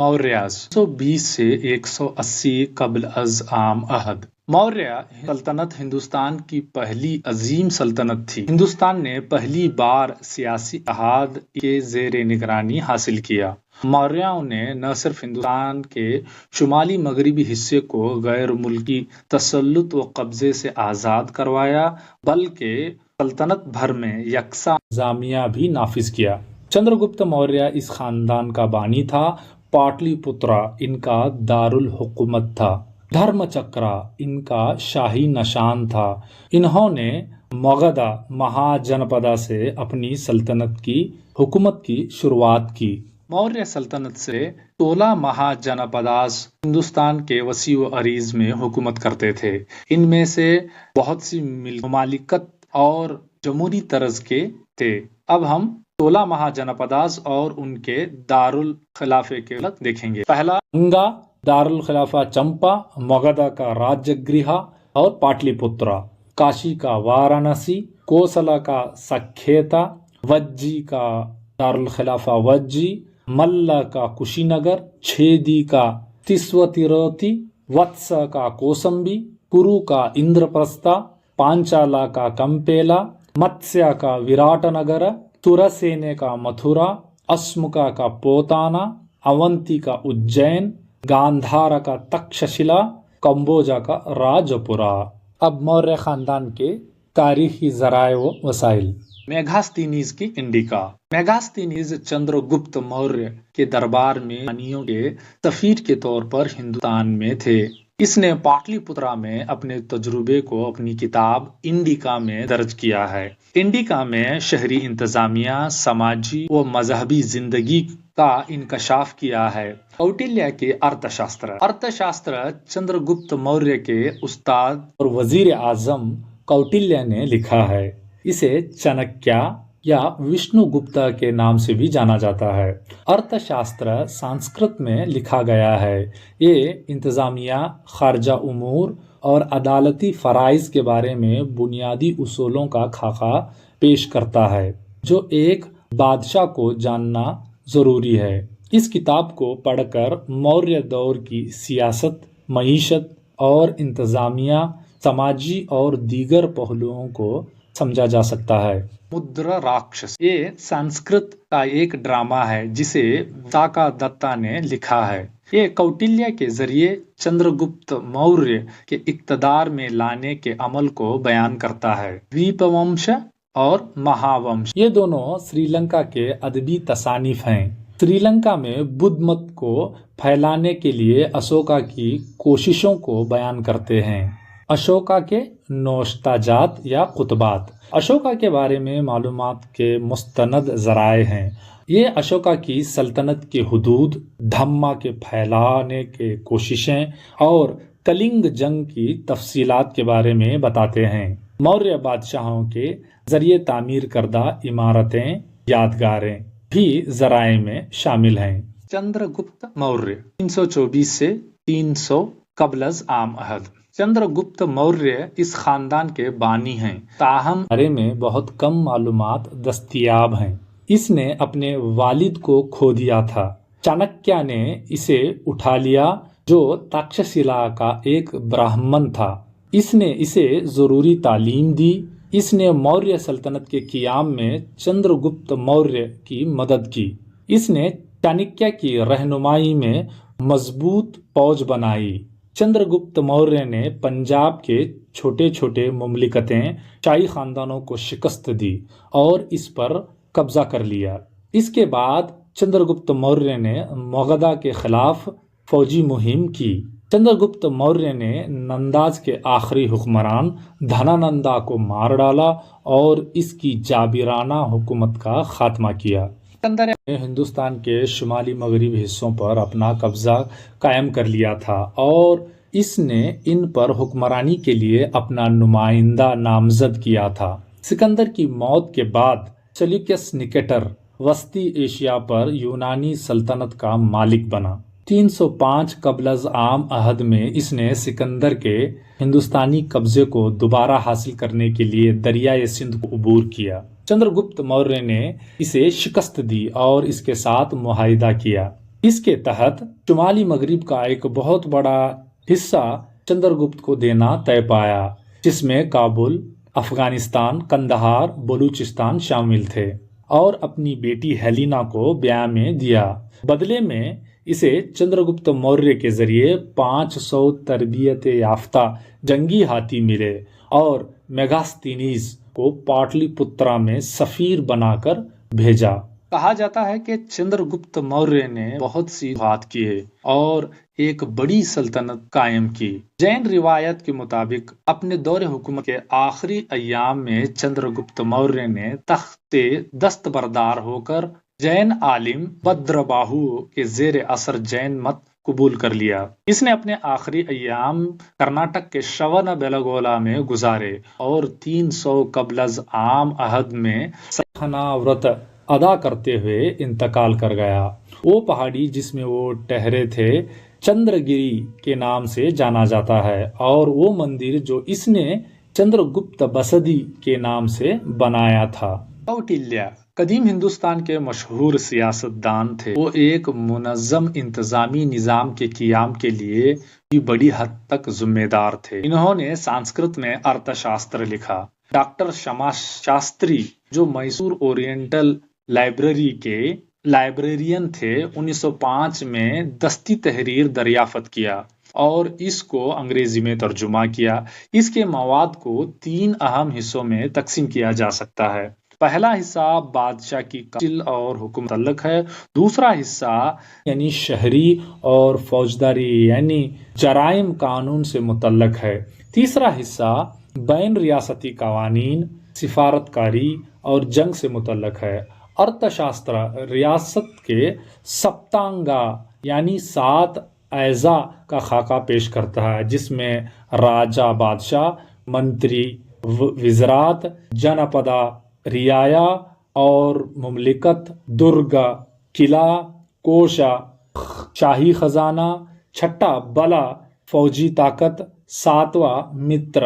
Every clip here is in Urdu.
موریاز 120 سے 180 قبل از عام عہد۔ موریہ سلطنت ہندوستان کی پہلی عظیم سلطنت تھی۔ ہندوستان نے پہلی بار سیاسی اتحاد کے زیر نگرانی حاصل کیا۔ موریاؤں نے نہ صرف ہندوستان کے شمالی مغربی حصے کو غیر ملکی تسلط و قبضے سے آزاد کروایا، بلکہ سلطنت بھر میں یکساں انتظامیہ بھی نافذ کیا۔ چندرگپت موریہ اس خاندان کا بانی تھا۔ پاٹلی پترا ان کا دارالحکومت تھا۔ دھرم چکرا ان کا شاہی نشان تھا۔ انہوں نے مگدھا مہاجنپدا سے اپنی سلطنت کی حکومت کی شروعات کی۔ موریہ سلطنت سے 16 مہاجنپداز ہندوستان کے وسیع و عریض میں حکومت کرتے تھے۔ ان میں سے بہت سی مملکت اور جمہوری طرز کے تھے۔ اب ہم 16 مہاجنپداز اور ان کے دارالخلافے کے دیکھیں گے۔ پہلا گنگا، دارالخلافہ چمپا، مگدھا کا راجیہ گرہا اور پاٹلی پترا، کاشی کا وارانسی، کوسلا کا سکھیتا، وجی کا دارالخلافہ وجی، ملّا کا کشی نگر، چھیدی کا تسوتیروتی، وتسا کا کوسمبی، کورو کا اندرپرستھا، پانچالا کا کمپیلا، متسیا کا وراٹ نگر، تورسینے کا متھرا، اسمکا کا پوتانا، اونتی کا اجین، گاندھارا کا تکششیلا، کمبوجا کا راجپورا۔ اب موریہ خاندان کے تاریخی ذرائع و وسائل۔ میگھاستھینیز کی انڈیکا۔ میگھاستھینیز چندرگپت موریہ کے دربار میں یونانیوں کے سفیر کے طور پر ہندوستان میں تھے۔ اس نے پاٹلی پترا میں اپنے تجربے کو اپنی کتاب انڈیکا میں درج کیا ہے۔ انڈیکا میں شہری انتظامیہ، سماجی و مذہبی زندگی کا انکشاف کیا ہے۔ کوٹلیہ کے ارتھ شاستر۔ ارتھ شاستر چندرگپت موریہ کے استاد اور وزیر اعظم کوٹلیہ نے لکھا ہے۔ اسے چانکیہ یا وشنو گپتا کے نام سے بھی جانا جاتا ہے۔ ارتھ شاستر سنسکرت میں لکھا گیا ہے۔ یہ انتظامیہ، خارجہ امور اور عدالتی فرائض کے بارے میں بنیادی اصولوں کا خاکہ پیش کرتا ہے جو ایک بادشاہ کو جاننا ضروری ہے۔ اس کتاب کو پڑھ کر موریہ دور کی سیاست، معیشت اور انتظامیہ، سماجی اور دیگر پہلوؤں کو سمجھا جا سکتا ہے۔ مدرا راکشس یہ سنسکرت کا ایک ڈرامہ ہے جسے وساکھا دتا نے لکھا ہے۔ یہ کوٹلیہ کے ذریعے چندرگپت موریہ کے اقتدار میں لانے کے عمل کو بیان کرتا ہے۔ دیپونش اور مہاونش یہ دونوں سری لنکا کے ادبی تصانیف ہیں۔ سری لنکا میں بدھ مت کو پھیلانے کے لیے اشوکا کی کوششوں کو بیان کرتے ہیں۔ اشوکا کے نوشتاجات یا خطبات۔ اشوکا کے بارے میں معلومات کے مستند ذرائع ہیں۔ یہ اشوکا کی سلطنت کے حدود، دھما کے پھیلانے کے کوششیں اور کلنگ جنگ کی تفصیلات کے بارے میں بتاتے ہیں۔ موریہ بادشاہوں کے ذریعے تعمیر کردہ عمارتیں، یادگاریں بھی ذرائع میں شامل ہیں۔ چندرگپت موریہ 324 سے 300 قبل از عام عہد۔ چندرگپت موریہ اس خاندان کے بانی ہیں، تاہم بارے میں بہت کم معلومات دستیاب ہیں۔ اس نے اپنے والد کو کھو دیا تھا۔ چانکیہ نے اسے اٹھا لیا جو تکششیلا کا ایک برہمن تھا۔ اس نے اسے ضروری تعلیم دی۔ اس نے موریہ سلطنت کے قیام میں چندرگپت موریہ کی مدد کی۔ اس نے چانکیہ کی رہنمائی میں مضبوط فوج بنائی۔ چندرگپت موریہ نے پنجاب کے چھوٹے چھوٹے مملکتیں، شاہی خاندانوں کو شکست دی اور اس پر قبضہ کر لیا۔ اس کے بعد چندرگپت موریہ نے مگدھا کے خلاف فوجی مہم کی۔ چندرگپت موریہ نے ننداز کے آخری حکمران دھنانندا کو مار ڈالا اور اس کی جابرانہ حکومت کا خاتمہ کیا۔ سکندر نے ہندوستان کے شمالی مغربی حصوں پر اپنا قبضہ قائم کر لیا تھا اور اس نے ان پر حکمرانی کے لیے اپنا نمائندہ نامزد کیا تھا۔ سکندر کی موت کے بعد سیلیوکس نکیٹر وسطی ایشیا پر یونانی سلطنت کا مالک بنا۔ 305 قبل از عام عہد میں اس نے سکندر کے ہندوستانی قبضے کو دوبارہ حاصل کرنے کے لیے دریائے سندھ کو عبور کیا۔ چندرگپت موریہ نے اسے شکست دی اور اس کے ساتھ معاہدہ کیا۔ اس کے تحت شمالی مغرب کا ایک بہت بڑا حصہ چندرگپت کو دینا طے پایا، جس میں کابل، افغانستان، قندھار، بلوچستان شامل تھے، اور اپنی بیٹی ہیلینا کو بیاہ میں دیا۔ بدلے میں اسے چندرگپت موریہ کے ذریعے 500 تربیت یافتہ جنگی ہاتھی ملے اور میگھاستھینیز کو پاٹلی پترا میں سفیر بنا کر بھیجا۔ کہا جاتا ہے کہ چندرگپت موریہ نے بہت سی فتوحات کیے اور ایک بڑی سلطنت قائم کی۔ جین روایت کے مطابق اپنے دور حکومت کے آخری ایام میں چندرگپت موریہ نے تخت دستبردار ہو کر جین عالم بھدرباہو کے زیر اثر جین مت قبول کر لیا۔ اس نے اپنے آخری ایام کرناٹک کے شرون بیلگولا میں گزارے اور 300 قبل از عام عہد میں سکھنا ورت ادا کرتے ہوئے انتقال کر گیا۔ وہ پہاڑی جس میں وہ ٹھہرے تھے چندرگری کے نام سے جانا جاتا ہے، اور وہ مندر جو اس نے چندرگپت بسدی کے نام سے بنایا تھا۔ کوٹلیہ قدیم ہندوستان کے مشہور سیاستدان تھے۔ وہ ایک منظم انتظامی نظام کے قیام کے لیے بھی بڑی حد تک ذمہ دار تھے۔ انہوں نے سنسکرت میں ارتھ شاستر لکھا۔ ڈاکٹر شما شاستری جو میسور اورینٹل لائبریری کے لائبریرین تھے، 1905 میں دستی تحریر دریافت کیا اور اس کو انگریزی میں ترجمہ کیا۔ اس کے مواد کو 3 اہم حصوں میں تقسیم کیا جا سکتا ہے۔ پہلا حصہ بادشاہ کی کونسل اور حکم متعلق ہے۔ دوسرا حصہ یعنی شہری اور فوجداری یعنی جرائم قانون سے متعلق ہے۔ تیسرا حصہ بین ریاستی قوانین، سفارتکاری اور جنگ سے متعلق ہے۔ ارتھ شاستر ریاست کے سپتانگا یعنی 7 اعضاء کا خاکہ پیش کرتا ہے، جس میں راجا بادشاہ، منتری، وزارات، جنپدا، رعایا اور مملکت، درگ، قلعہ، کوشا، شاہی خزانہ، چھٹا بلا، فوجی طاقت، 7واں متر،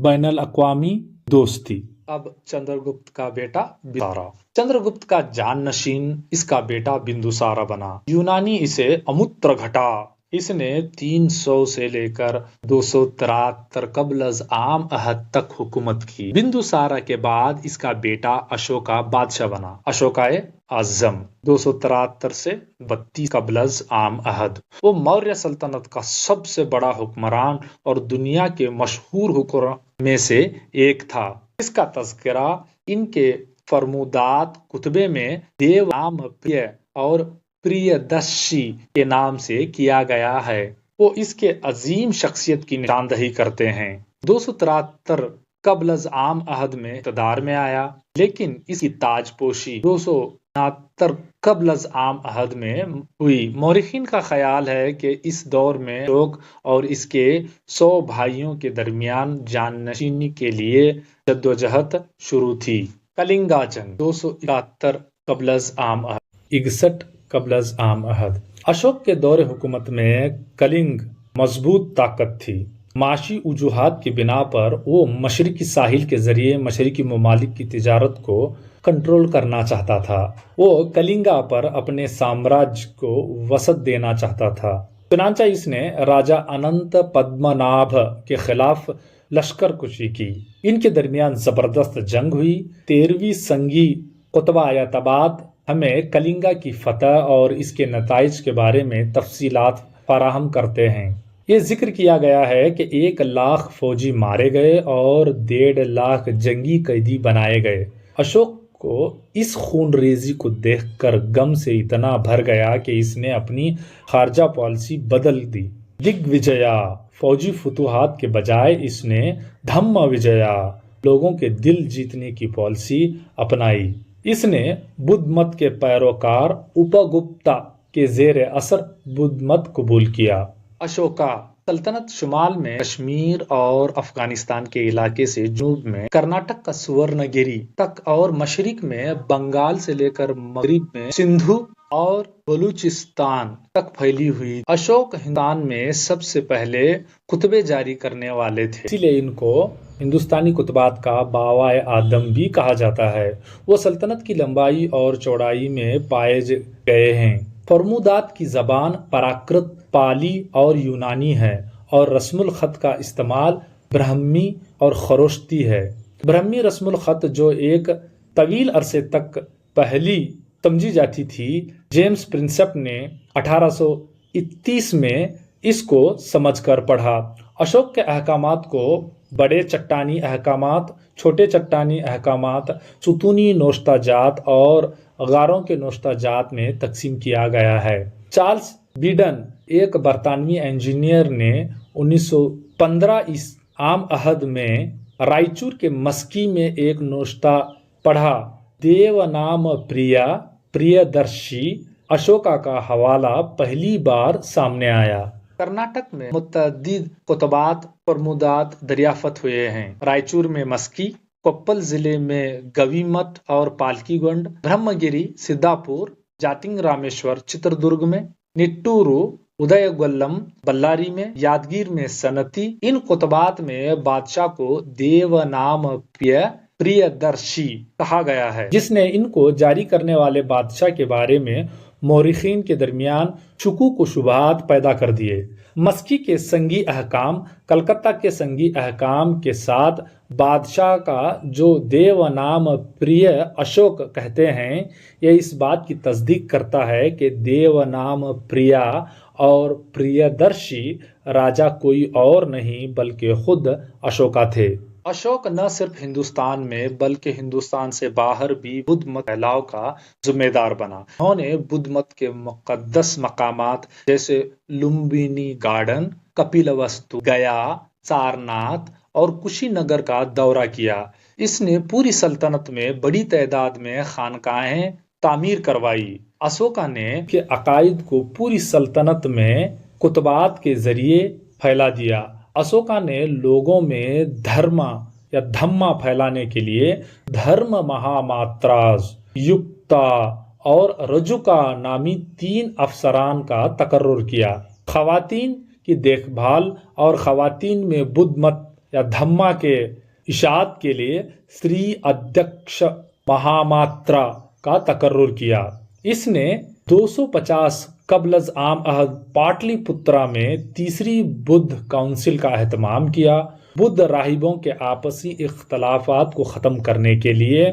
بین الاقوامی دوستی۔ اب چندرگپت کا بیٹا بندوسارا۔ چندرگپت کا جانشین اس کا بیٹا بندوسارا بنا۔ یونانی اسے اموترگھٹا۔ اس نے 300 سے لے کر 273 قبل از عام عہد تک حکومت کی۔ بندوسارا کے بعد اس کا بیٹا اشوکا بادشاہ بنا۔ اشوکائے اعظم 273 سے 32 قبل از عام عہد۔ وہ موریہ سلطنت کا سب سے بڑا حکمران اور دنیا کے مشہور حکمران میں سے ایک تھا۔ اس کا تذکرہ ان کے فرمودات کتبے میں دیو نام پریہ اور پریہدرشی کے نام سے کیا گیا ہے۔ وہ اس کے عظیم شخصیت کی نشاندہی کرتے ہیں۔ 273 قبل از عام عہد میں اقتدار میں آیا، لیکن اس کی تاج پوشی 269 قبل از عام عہد میں ہوئی۔ مورخین کا خیال ہے کہ اس دور میں اشوک اور اس کے 100 بھائیوں کے درمیان جانشینی کے لیے جدوجہد شروع تھی۔ کلنگا جنگ 271 قبل از عام عہد 61 قبل از عام عہد۔ اشوک کے دور حکومت میں کلنگ مضبوط طاقت تھی۔ معاشی وجوہات کی بنا پر وہ مشرقی ساحل کے ذریعے مشرقی ممالک کی تجارت کو کنٹرول کرنا چاہتا تھا۔ وہ کلنگا پر اپنے سامراج کو وسعت دینا چاہتا تھا۔ چنانچہ اس نے راجا اننت پدمنابھ کے خلاف لشکر کشی کی۔ ان کے درمیان زبردست جنگ ہوئی۔ 13ویں سنگی قطبایتباد ہمیں کلنگا کی فتح اور اس کے نتائج کے بارے میں تفصیلات فراہم کرتے ہیں۔ یہ ذکر کیا گیا ہے کہ 1,00,000 فوجی مارے گئے اور 1,50,000 جنگی قیدی بنائے گئے۔ اشوک کو اس خون ریزی کو دیکھ کر غم سے اتنا بھر گیا کہ اس نے اپنی خارجہ پالیسی بدل دی۔ دگ وجیا فوجی فتوحات کے بجائے اس نے دھم وجیا لوگوں کے دل جیتنے کی پالیسی اپنائی۔ اس نے بدھ مت کے پیروکار اپاگپتا کے زیر اثر بدھ مت قبول کیا۔ اشوکا سلطنت شمال میں کشمیر اور افغانستان کے علاقے سے جنوب میں کرناٹک کا سورنگیری تک اور مشرق میں بنگال سے لے کر مغرب میں سندھو اور بلوچستان تک پھیلی ہوئی۔ اشوک ہندوستان میں سب سے پہلے خطبے جاری کرنے والے تھے، اسی لیے ان کو ہندوستانی خطبات کا بابائے آدم بھی کہا جاتا ہے۔ وہ سلطنت کی لمبائی اور چوڑائی میں پائے گئے ہیں۔ فرمودات کی زبان پراکرت، پالی اور یونانی ہے اور رسم الخط کا استعمال برہمی اور خروشتی ہے۔ برہمی رسم الخط جو ایک طویل عرصے تک پہلی سمجھی جاتی تھی، جیمز پرنسپ نے 1831 میں اس کو سمجھ کر پڑھا۔ اشوک کے احکامات کو بڑے چٹانی احکامات، چھوٹے چٹانی احکامات، ستونی نوشتہ جات اور غاروں کے نوشتہ جات میں تقسیم کیا گیا ہے۔ چارلس بیڈن، ایک برطانوی انجینئر نے 1915 عام عہد میں رائچور کے مسکی میں ایک نوشتہ پڑھا۔ دیو نام پریادرشی اشوکا کا حوالہ پہلی بار سامنے آیا۔ کرناٹک میں متعدد کتبات فرمودات دریافت ہوئے ہیں۔ رائچور میں مسکی، کوپل ضلع میں گوی مٹھ اور پالکی گنڈ، برہمگیری، سدھاپور، جاتنگ رامیشور چتردرگ میں، نٹورو، ادے گلم بلاری میں، یادگیر میں سنتی۔ ان کتبات میں بادشاہ کو دیو نام پریادرشی کہا گیا ہے، جس نے ان کو جاری کرنے والے بادشاہ کے بارے میں مورخین کے درمیان شکوک و شبہات پیدا کر دیے۔ مسکی کے سنگی احکام کلکتہ کے سنگی احکام کے ساتھ بادشاہ کا جو دیو نام پریہ اشوک کہتے ہیں، یہ اس بات کی تصدیق کرتا ہے کہ دیو نام پریا اور پریادرشی راجا کوئی اور نہیں بلکہ خود اشوکا تھے۔ اشوک نہ صرف ہندوستان میں بلکہ ہندوستان سے باہر بھی بدھ مت پھیلاؤ کا ذمہ دار بنا۔ انہوں نے بدھ مت کے مقدس مقامات جیسے لمبینی گارڈن، کپیلوستو، گیا، سارناتھ اور کشی نگر کا دورہ کیا۔ اس نے پوری سلطنت میں بڑی تعداد میں خانقاہیں تعمیر کروائی۔ اشوکا نے کے عقائد کو پوری سلطنت میں کتبات کے ذریعے پھیلا دیا۔ اشوکا نے لوگوں میں دھما پھیلانے کے لیے دھرم مہاماتراز، یکتا اور رجوکا نامی 3 افسران کا تقرر کیا۔ خواتین کی دیکھ بھال اور خواتین میں بدھ مت یا دھما کے اشاعت کے لیے سری ادھیکش مہاماترا کا تقرر کیا۔ اس نے 250 قبل از عام عہد پاٹلی پترا میں تیسری بدھ کونسل کا اہتمام کیا۔ بدھ راہبوں کے آپسی اختلافات کو ختم کرنے کے لیے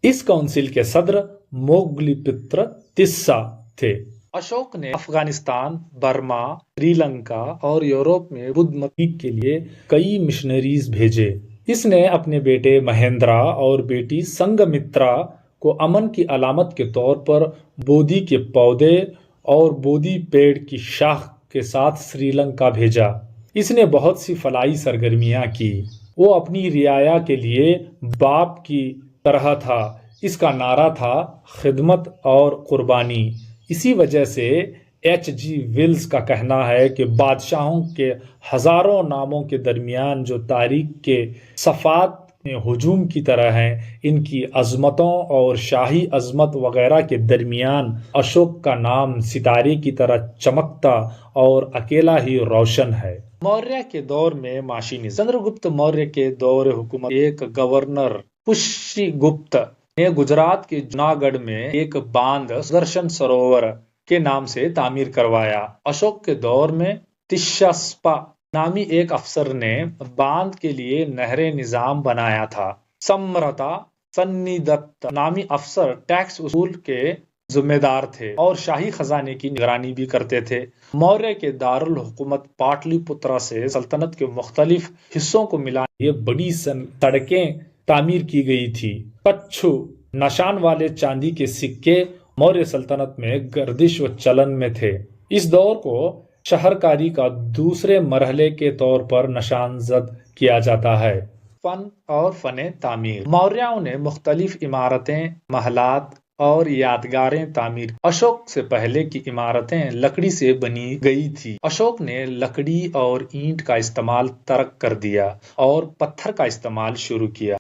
اس کونسل کے صدر موگلی پتر تسا تھے۔ اشوک نے افغانستان، برما، سری لنکا اور یورپ میں بدھ مت کے لیے کئی مشنریز بھیجے۔ اس نے اپنے بیٹے مہیندرا اور بیٹی سنگھمترا کو امن کی علامت کے طور پر بودھی کے پودے اور بودھی پیڑ کی شاخ کے ساتھ سری لنکا بھیجا۔ اس نے بہت سی فلاحی سرگرمیاں کی۔ وہ اپنی رعایا کے لیے باپ کی طرح تھا۔ اس کا نعرہ تھا خدمت اور قربانی۔ اسی وجہ سے ایچ جی ویلز کا کہنا ہے کہ بادشاہوں کے ہزاروں ناموں کے درمیان جو تاریخ کے صفحات میں ہجوم کی طرح ہیں، ان کی عظمتوں اور شاہی عظمت وغیرہ کے درمیان اشوک کا نام ستارے کی طرح چمکتا اور اکیلا ہی روشن ہے۔ موریہ کے دور میں معاشی نظام۔ چندر گپت موریہ کے دور حکومت ایک گورنر پشی گپت نے گجرات کے جوناگڑھ میں ایک باندھ سدرشن سروور کے نام سے تعمیر کروایا۔ اشوک کے دور میں تشسپا نامی ایک افسر نے باندھ کے لیے نہری نظام بنایا تھا۔ سمرتا سنیدت نامی افسر ٹیکس اصول کے ذمہ دار تھے اور شاہی خزانے کی نگرانی بھی کرتے تھے۔ موریہ کے دارالحکومت پاٹلی پترا سے سلطنت کے مختلف حصوں کو ملانے یہ بڑی سڑکیں تعمیر کی گئی تھی۔ کچھو نشان والے چاندی کے سکے موریہ سلطنت میں گردش و چلن میں تھے۔ اس دور کو شہرکاری کا دوسرے مرحلے کے طور پر نشان زد کیا جاتا ہے۔ فن اور فن تعمیر۔ موریاؤں نے مختلف عمارتیں، محلات اور یادگاریں تعمیر کی۔ اشوک سے پہلے کی عمارتیں لکڑی سے بنی گئی تھی۔ اشوک نے لکڑی اور اینٹ کا استعمال ترک کر دیا اور پتھر کا استعمال شروع کیا۔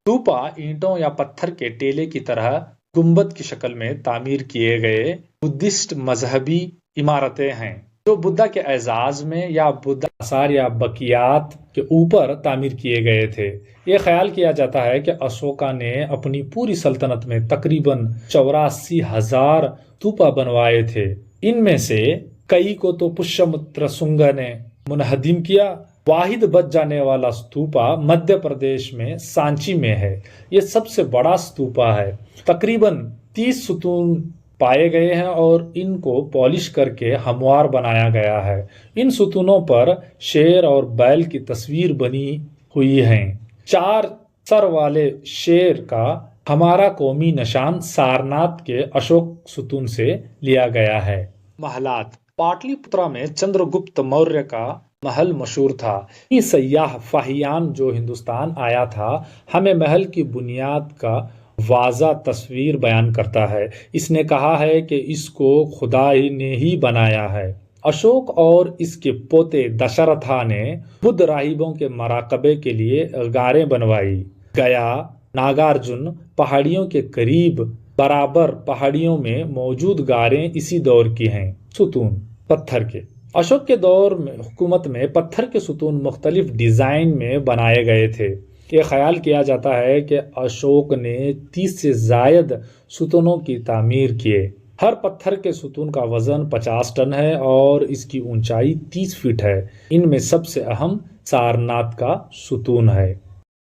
توپا اینٹوں یا پتھر کے ٹیلے کی طرح گنبد کی شکل میں تعمیر کیے گئے بدھسٹ مذہبی عمارتیں ہیں۔ جو بدھا کے اعزاز میں یا بدھا آثار یا بقیات کے اوپر تعمیر کیے گئے تھے۔ یہ خیال کیا جاتا ہے کہ اشوکا نے اپنی پوری سلطنت میں تقریباً 84,000 استوپا بنوائے تھے۔ ان میں سے کئی کو تو پشیامتر سنگا نے منہدم کیا۔ واحد بچ جانے والا استوپا مدھیہ پردیش میں سانچی میں ہے۔ یہ سب سے بڑا استوپا ہے۔ تقریباً 30 ستون پائے گئے ہیں اور ان کو پالش کر کے ہموار بنایا گیا ہے۔ ان ستونوں پر شیر اور بیل کی تصویر بنی ہوئی ہیں۔ 4 سر والے شیر کا ہمارا قومی نشان سارناتھ کے اشوک ستون سے لیا گیا ہے۔ محلات پاٹلی پترا میں چندر گپت موریہ کا محل مشہور تھا۔ یہ سیاح فاہیان جو ہندوستان آیا تھا ہمیں محل کی بنیاد کا واضح تصویر بیان کرتا ہے۔ اس نے کہا ہے کہ اس کو خدا نے ہی بنایا ہے۔ اشوک اور اس کے پوتے دشرتھا نے بدھ راہبوں کے مراقبے کے لیے غاریں بنوائی۔ گیا ناگارجن پہاڑیوں کے قریب برابر پہاڑیوں میں موجود غاریں اسی دور کی ہیں۔ ستون پتھر کے اشوک کے دور میں حکومت میں پتھر کے ستون مختلف ڈیزائن میں بنائے گئے تھے۔ یہ خیال کیا جاتا ہے کہ اشوک نے 30 سے زائد ستونوں کی تعمیر کیے۔ ہر پتھر کے ستون کا وزن 50 ٹن ہے اور اس کی اونچائی 30 فٹ ہے۔ ان میں سب سے اہم سارناتھ کا ستون ہے۔